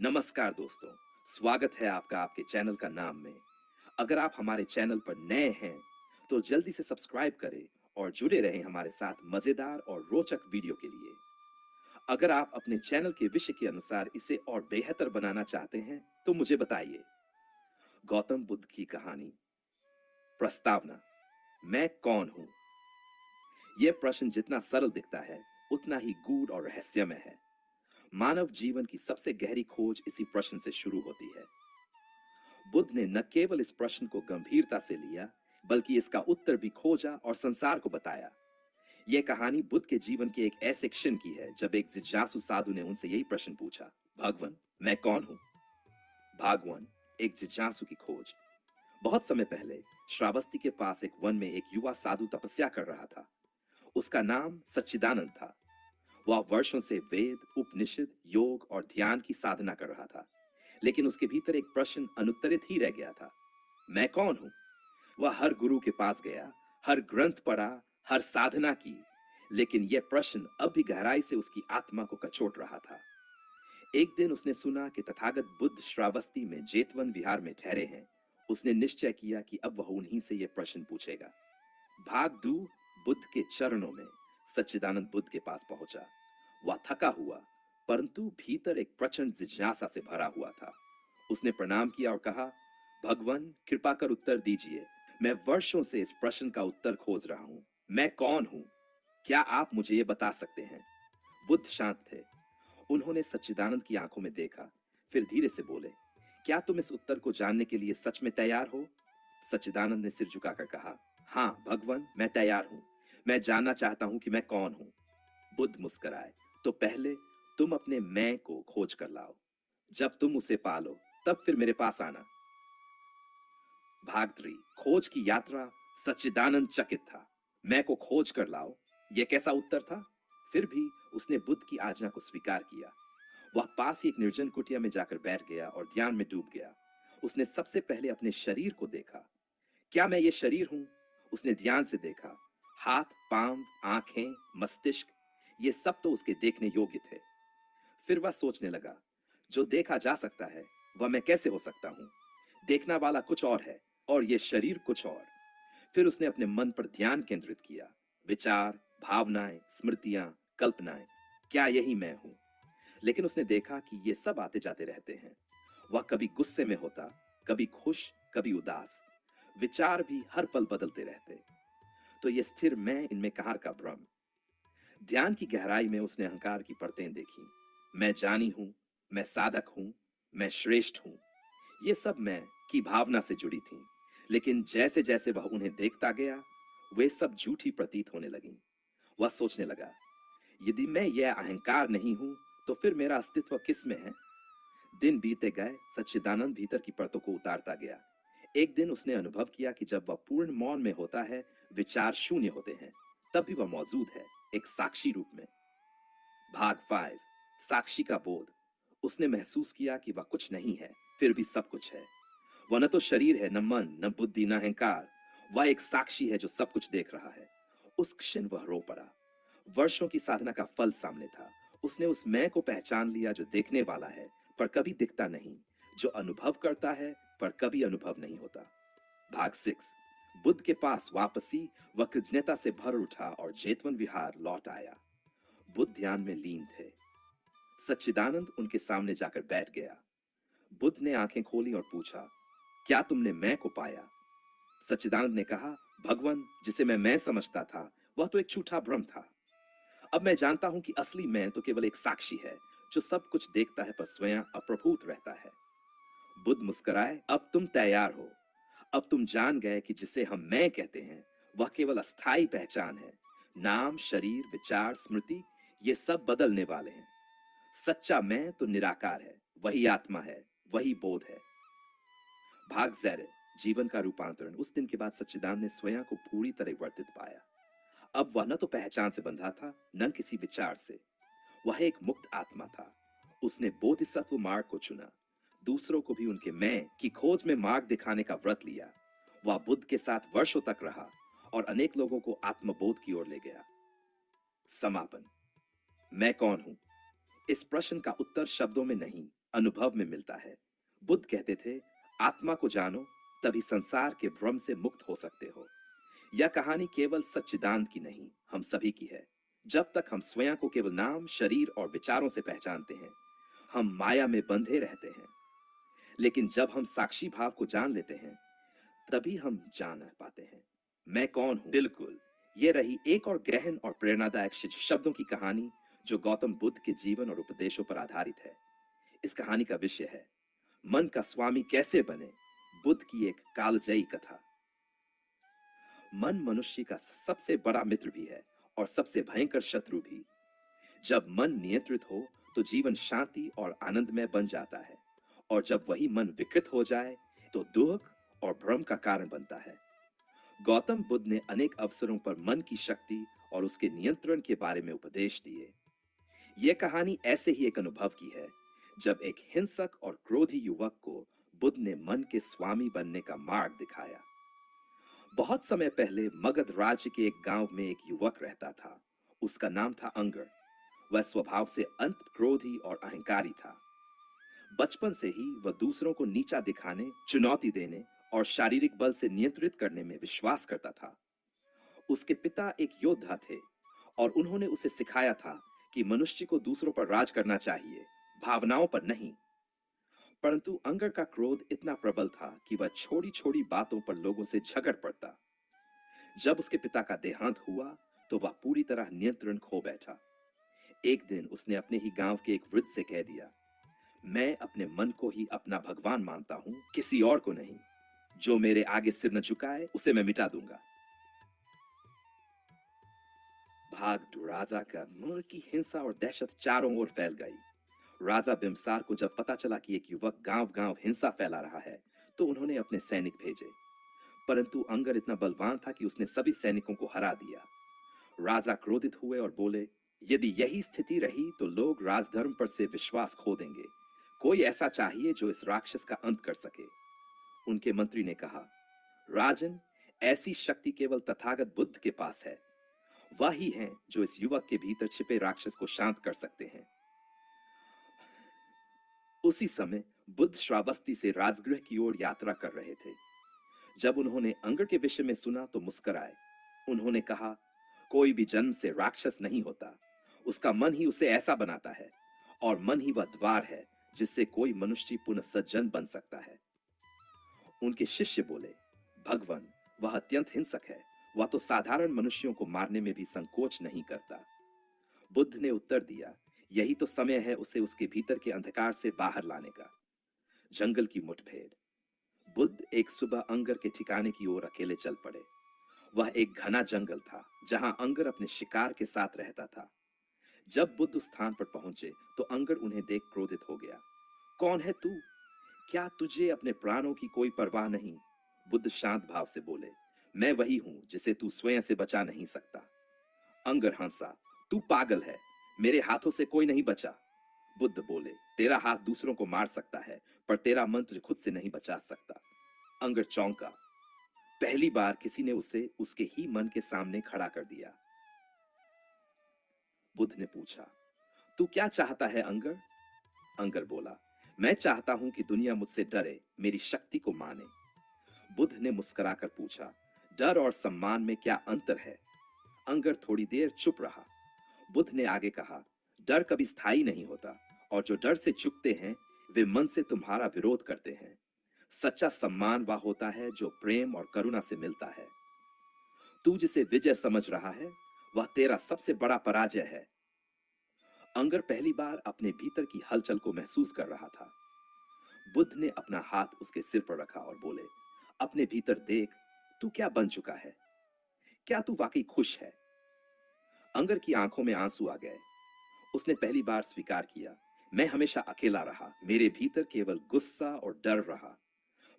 नमस्कार दोस्तों, स्वागत है आपका आपके चैनल का नाम में। अगर आप हमारे चैनल पर नए हैं, तो जल्दी से सब्सक्राइब करें और जुड़े रहें हमारे साथ मजेदार और रोचक वीडियो के लिए। अगर आप अपने चैनल के विषय के अनुसार इसे और बेहतर बनाना चाहते हैं, तो मुझे बताइए। गौतम बुद्ध की कहानी। प्रस्तावना। मैं कौन हूं? यह प्रश्न जितना सरल दिखता है, उतना ही गूढ़ और रहस्यमय है। मानव जीवन की सबसे गहरी खोज इसी प्रश्न से शुरू होती है। बुद्ध ने न केवल इस प्रश्न को गंभीरता से लिया, बल्कि इसका उत्तर भी खोजा और संसार को बताया। यह कहानी बुद्ध के जीवन के एक ऐसे क्षण की है जब एक जिज्ञासु साधु ने उनसे यही प्रश्न पूछा, भगवान, मैं कौन हूं? भागवन, एक जिज्ञासु की खोज। बहुत समय पहले श्रावस्ती के पास एक वन में एक युवा साधु तपस्या कर रहा था। उसका नाम सच्चिदानंद था। वह वर्षों से वेद, उपनिषद, योग और ध्यान की साधना कर रहा था, लेकिन उसके भीतर एक प्रश्न अनुत्तरित ही रह गया था। मैं कौन हूं? वह हर गुरु के पास गया, हर ग्रंथ पढ़ा, हर साधना की, लेकिन यह प्रश्न अब भी गहराई से उसकी आत्मा को कचोट रहा था। एक दिन उसने सुना कि तथागत बुद्ध श्रावस्ती में जेतवन विहार में ठहरे हैं। उसने निश्चय किया कि अब वह उन्हीं से यह प्रश्न पूछेगा। भाग दू बुद्ध के चरणों में सच्चिदानंद बुद्ध के पास पहुंचा। वह थका हुआ, परंतु भीतर एक प्रचंड जिज्ञासा से भरा हुआ था। उसने प्रणाम किया और कहा, भगवान, कृपा कर उत्तर दीजिए। मैं वर्षों से इस प्रश्न का उत्तर खोज रहा हूं। मैं कौन हूं? क्या आप मुझे ये बता सकते हैं? बुद्ध शांत थे। उन्होंने सच्चिदानंद की आंखों में देखा, फिर धीरे से बोले, क्या तुम इस उत्तर को जानने के लिए सच में तैयार हो? सच्चिदानंद ने सिर झुकाकर कहा, हाँ भगवान, मैं तैयार हूं। मैं जानना चाहता हूं कि मैं कौन हूं। बुद्ध मुस्कुराए, तो पहले तुम अपने मैं को खोज कर लाओ। जब तुम उसे पालो, तब फिर मेरे पास आना। भाग 3, खोज की यात्रा। सच्चिदानंद चकित था। मैं को खोज कर लाओ, यह कैसा उत्तर था? फिर भी उसने बुद्ध की आज्ञा को स्वीकार किया। वह पास ही एक निर्जन कुटिया में जाकर बैठ गया और ध्यान में डूब गया। उसने सबसे पहले अपने शरीर को देखा। क्या मैं ये शरीर हूं? उसने ध्यान से देखा। हाथ, पांव, आंखें, मस्तिष्क, ये सब तो उसके देखने योग्य थे। फिर वह सोचने लगा, जो देखा जा सकता है, वह मैं कैसे हो सकता हूं? देखना वाला कुछ और है और यह शरीर कुछ और। फिर उसने अपने मन पर ध्यान केंद्रित किया। विचार, भावनाएं, स्मृतियां, कल्पनाएं, क्या यही मैं हूं? लेकिन उसने देखा कि ये सब आते जाते रहते हैं। वह कभी गुस्से में होता, कभी खुश, कभी उदास। विचार भी हर पल बदलते रहते। तो ये स्थिर मैं इनमें कहाँ का भ्रम? ध्यान की गहराई में उसने अहंकार की परतें देखी। मैं जानी हूं, मैं साधक हूं, मैं श्रेष्ठ हूं, ये सब मैं की भावना से जुड़ी थी। लेकिन जैसे जैसे वह उन्हें देखता गया, वे सब झूठी प्रतीत होने लगी। वह सोचने लगा, यदि मैं यह अहंकार नहीं हूं, तो फिर मेरा अस्तित्व किस में है? दिन बीते गए, सच्चिदानंद भीतर की परतों को उतारता गया। एक दिन उसने अनुभव किया कि जब वह पूर्ण मौन में होता है, विचार शून्य होते हैं। तब भी वह मौजूद है, एक साक्षी रूप में। भाग 5, साक्षी का बोध। उसने महसूस किया कि वह कुछ नहीं है, फिर भी सब कुछ है। वह न तो शरीर है, न मन, न बुद्धि, न अहंकार। वह एक साक्षी है जो सब कुछ देख रहा है। उस क्षण वह रो पड़ा। वर्षों की साधना का फल सामने था। उसने उस मैं को पहचान लिया जो देखने वाला है, पर कभी दिखता नहीं, जो अनुभव करता है, पर कभी अनुभव नहीं होता। भाग 6, बुद्ध के पास वापसी। वह कृतज्ञता से भर उठा और जेतवन विहार लौट आया। बुद्ध ध्यान में लीन थे। सच्चिदानंद उनके सामने जाकर बैठ गया। बुद्ध ने आंखें खोली और पूछा, क्या तुमने मैं को पाया? सच्चिदानंद ने कहा, भगवान, जिसे मैं समझता था, वह तो एक झूठा भ्रम था। अब मैं जानता हूं कि असली मैं तो केवल एक साक्षी है, जो सब कुछ देखता है पर स्वयं अप्रभूत रहता है। बुद्ध मुस्कुराए, अब तुम तैयार हो। अब तुम जान गए कि जिसे हम मैं कहते हैं, वह केवल अस्थाई पहचान है। नाम, शरीर, विचार, स्मृति, ये सब बदलने वाले हैं। सच्चा मैं तो निराकार है, वही आत्मा है, वही बोध है। भाग जैरे, जीवन का रूपांतरण। उस दिन के बाद सच्चिदानंद ने स्वयं को पूरी तरह वर्तित पाया। अब वह न तो पहचान से बंधा था, न किसी विचार से। वह एक मुक्त आत्मा था। उसने बोधिसत्व मार्ग को चुना। दूसरों को भी उनके मैं की खोज में मार्ग दिखाने का व्रत लिया। वह बुद्ध के साथ वर्षों तक रहा और अनेक लोगों को आत्मबोध की ओर ले गया। समापन। मैं कौन हूं? इस प्रश्न का उत्तर शब्दों में नहीं, अनुभव में मिलता है। बुद्ध कहते थे, आत्मा को जानो, तभी संसार के भ्रम से मुक्त हो सकते हो। यह कहानी केवल सच्चिदानंद की नहीं, हम सभी की है। जब तक हम स्वयं को केवल नाम, शरीर और विचारों से पहचानते हैं, हम माया में बंधे रहते हैं। लेकिन जब हम साक्षी भाव को जान लेते हैं, तभी हम जान पाते हैं, मैं कौन हूं। बिल्कुल, ये रही एक और गहन और प्रेरणादायक शब्दों की कहानी, जो गौतम बुद्ध के जीवन और उपदेशों पर आधारित है। इस कहानी का विषय है, मन का स्वामी कैसे बने, बुद्ध की एक कालजयी कथा। मन मनुष्य का सबसे बड़ा मित्र भी है और सबसे भयंकर शत्रु भी। जब मन नियंत्रित हो तो जीवन शांति और आनंदमय बन जाता है, और जब वही मन विकृत हो जाए तो दुख और भ्रम का कारण बनता है। गौतम बुद्ध ने अनेक अवसरों पर मन की शक्ति और उसके नियंत्रण के बारे में उपदेश दिए। यह कहानी ऐसे ही एक अनुभव की है, जब एक हिंसक और क्रोधी युवक को बुद्ध ने मन के स्वामी बनने का मार्ग दिखाया। बहुत समय पहले मगध राज्य के एक गांव में एक युवक रहता था। उसका नाम था अंगर। वह स्वभाव से अंत क्रोधी और अहंकारी था। बचपन से ही वह दूसरों को नीचा दिखाने, चुनौती देने और शारीरिक बल से नियंत्रित करने में विश्वास करता था। उसके पिता एक योद्धा थे और उन्होंने उसे सिखाया था कि मनुष्य को दूसरों पर राज करना चाहिए, भावनाओं पर नहीं। परंतु अंगर का क्रोध इतना प्रबल था कि वह छोटी छोटी बातों पर लोगों से झगड़ पड़ता। जब उसके पिता का देहांत हुआ तो वह पूरी तरह नियंत्रण खो बैठा। एक दिन उसने अपने ही गांव के एक वृद्ध से कह दिया, मैं अपने मन को ही अपना भगवान मानता हूं, किसी और को नहीं। जो मेरे आगे सिर न झुकाए उसे मैं मिटा दूंगा। भाग राजा का मुल्क की हिंसा और दहशत चारों ओर फैल गई। राजा बिम्सार को जब पता चला कि एक युवक गांव गांव हिंसा फैला रहा है, तो उन्होंने अपने सैनिक भेजे। परंतु अंगर इतना बलवान था कि उसने सभी सैनिकों को हरा दिया। राजा क्रोधित हुए और बोले, यदि यही स्थिति रही तो लोग राजधर्म पर से विश्वास खो देंगे। कोई ऐसा चाहिए जो इस राक्षस का अंत कर सके। उनके मंत्री ने कहा, राजन, ऐसी शक्ति केवल तथागत बुद्ध के पास है। वह ही हैं जो इस युवक के भीतर छिपे राक्षस को शांत कर सकते हैं। उसी समय बुद्ध श्रावस्ती से राजगृह की ओर यात्रा कर रहे थे। जब उन्होंने अंगर के विषय में सुना तो मुस्कुराए। उन्होंने कहा, कोई भी जन्म से राक्षस नहीं होता, उसका मन ही उसे ऐसा बनाता है, और मन ही वह द्वार है जिससे कोई मनुष्य पुनः सज्जन बन सकता है। उनके शिष्य बोले, भगवान, वह अत्यंत हिंसक है। वह तो साधारण मनुष्यों को मारने में भी संकोच नहीं करता। बुद्ध ने उत्तर दिया, यही तो समय है उसे उसके भीतर के अंधकार से बाहर लाने का। जंगल की मुठभेड़। बुद्ध एक सुबह अंगर के ठिकाने की ओर अकेले चल पड़े। वह एक घना जंगल था जहां अंगर अपने शिकार के साथ रहता था। जब बुद्ध उस स्थान पर पहुंचे तो अंगर उन्हें देख क्रोधित हो गया। कौन है तू? क्या तुझे अपने प्राणों की कोई परवाह नहीं? बुद्ध शांत भाव से बोले, मैं वही हूं जिसे तू स्वयं से बचा नहीं सकता। अंगर हंसा, तू पागल है, मेरे हाथों से कोई नहीं बचा। बुद्ध बोले, तेरा हाथ दूसरों को मार सकता है, पर तेरा मन तुझे खुद से नहीं बचा सकता। अंगर चौंका। पहली बार किसी ने उसे उसके ही मन के सामने खड़ा कर दिया। बुद्ध ने पूछा, तू क्या चाहता है अंगर? अंगर बोला, मैं चाहता हूं कि दुनिया मुझसे डरे, मेरी शक्ति को माने। बुद्ध ने मुस्कुराकर पूछा, डर और सम्मान में क्या अंतर है? अंगर थोड़ी देर चुप रहा। बुद्ध ने आगे कहा, डर कभी स्थायी नहीं होता, और जो डर से चुकते हैं वे मन से तुम्हारा विरोध करते हैं। सच्चा सम्मान वह होता है जो प्रेम और करुणा से मिलता है। तू जिसे विजय समझ रहा है, वह तेरा सबसे बड़ा पराजय है। अंगर पहली बार अपने भीतर की हलचल को महसूस कर रहा था। बुद्ध ने अपना हाथ उसके सिर पर रखा और बोले, अपने भीतर देख, तू क्या बन चुका है? क्या तू वाकई खुश है? अंगर की आंखों में आंसू आ गए। उसने पहली बार स्वीकार किया, मैं हमेशा अकेला रहा, मेरे भीतर केवल गुस्सा और डर रहा।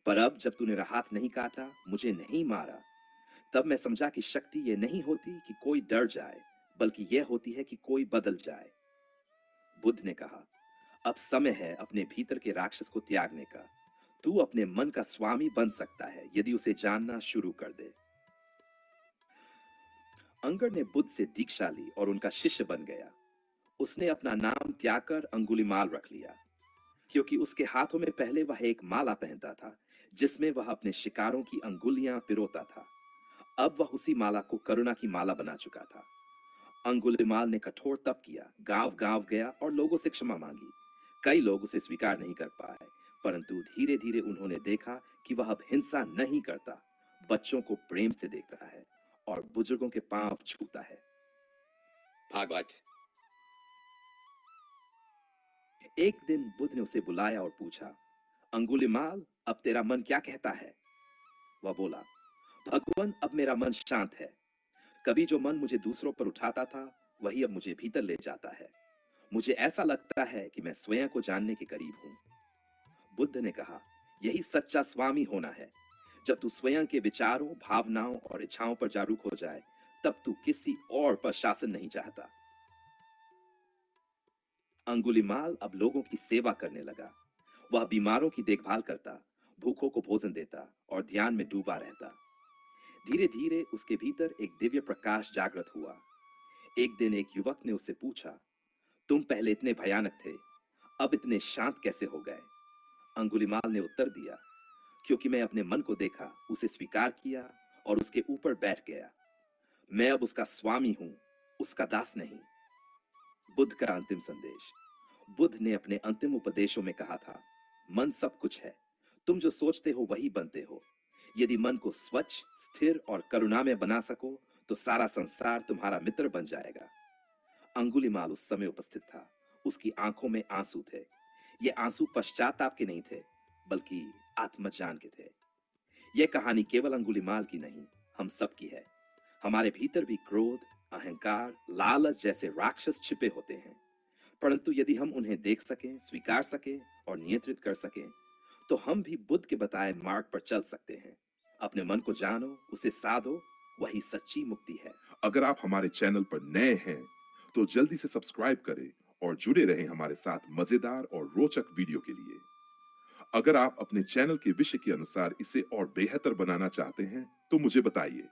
पर अब जब तूने मेरा हाथ नहीं काटा, मुझे नहीं मारा, तब मैं समझा कि शक्ति यह नहीं होती कि कोई डर जाए, बल्कि यह होती है कि कोई बदल जाए। बुद्ध ने कहा, अब समय है अपने भीतर के राक्षस को त्यागने का। तू अपने मन का स्वामी बन सकता है यदि उसे जानना शुरू कर दे। अंगर ने बुद्ध से दीक्षा ली और उनका शिष्य बन गया। उसने अपना नाम त्याग कर अंगुलीमाल रख लिया। क्योंकि उसके हाथों में पहले वह एक माला पहनता था जिसमें वह अपने शिकारों की अंगुलियां पिरोता था। अब वह उसी माला को करुणा की माला बना चुका था। अंगुलिमाल ने कठोर तप किया, गांव गांव गया और लोगों से क्षमा मांगी। कई लोग उसे स्वीकार नहीं कर पाए, परंतु धीरे धीरे उन्होंने देखा कि वह अब हिंसा नहीं करता, बच्चों को प्रेम से देखता है और बुजुर्गों के पांव छूता है। भागवत। एक दिन बुद्ध ने उसे बुलाया और पूछा, अंगुलिमाल, अब तेरा मन क्या कहता है? वह बोला, भगवान, अब मेरा मन शांत है। कभी जो मन मुझे दूसरों पर उठाता था, वही अब मुझे भीतर ले जाता है। मुझे ऐसा लगता है कि मैं स्वयं को जानने के करीब हूं। बुद्ध ने कहा, यही सच्चा स्वामी होना है। जब तू स्वयं के विचारों, भावनाओं और इच्छाओं पर जागरूक हो जाए, तब तू किसी और पर शासन नहीं चाहता। अंगुलिमाल अब लोगों की सेवा करने लगा। वह बीमारों की देखभाल करता, भूखों को भोजन देता और ध्यान में डूबा रहता। धीरे धीरे उसके भीतर एक दिव्य प्रकाश जागृत हुआ। एक दिन एक युवक ने उससे पूछा, तुम पहले इतने भयानक थे, अब इतने शांत कैसे हो गए? अंगुलिमाल ने उत्तर दिया, क्योंकि मैं अपने मन को देखा, उसे स्वीकार किया और उसके ऊपर बैठ गया। मैं अब उसका स्वामी हूं, उसका दास नहीं। बुद्ध का अंतिम संदेश। बुद्ध ने अपने अंतिम उपदेशों में कहा था, मन सब कुछ है, तुम जो सोचते हो वही बनते हो। यदि मन को स्वच्छ, स्थिर और करुणामय बना सको तो सारा संसार तुम्हारा मित्र बन जाएगा। अंगुलिमाल उस समय उपस्थित था। उसकी आंखों में आंसू थे। ये आंसू पश्चाताप के नहीं थे, बल्कि आत्मज्ञान के थे। यह कहानी केवल अंगुलिमाल की नहीं, हम सब की है। हमारे भीतर भी क्रोध, अहंकार, लालच जैसे राक्षस छिपे होते हैं, परंतु यदि हम उन्हें देख सकें, स्वीकार सकें और नियंत्रित कर सकें, तो हम भी बुद्ध के बताए मार्ग पर चल सकते हैं। अपने मन को जानो, उसे साधो, वही सच्ची मुक्ति है। अगर आप हमारे चैनल पर नए हैं तो जल्दी से सब्सक्राइब करें और जुड़े रहें हमारे साथ मजेदार और रोचक वीडियो के लिए। अगर आप अपने चैनल के विषय के अनुसार इसे और बेहतर बनाना चाहते हैं तो मुझे बताइए।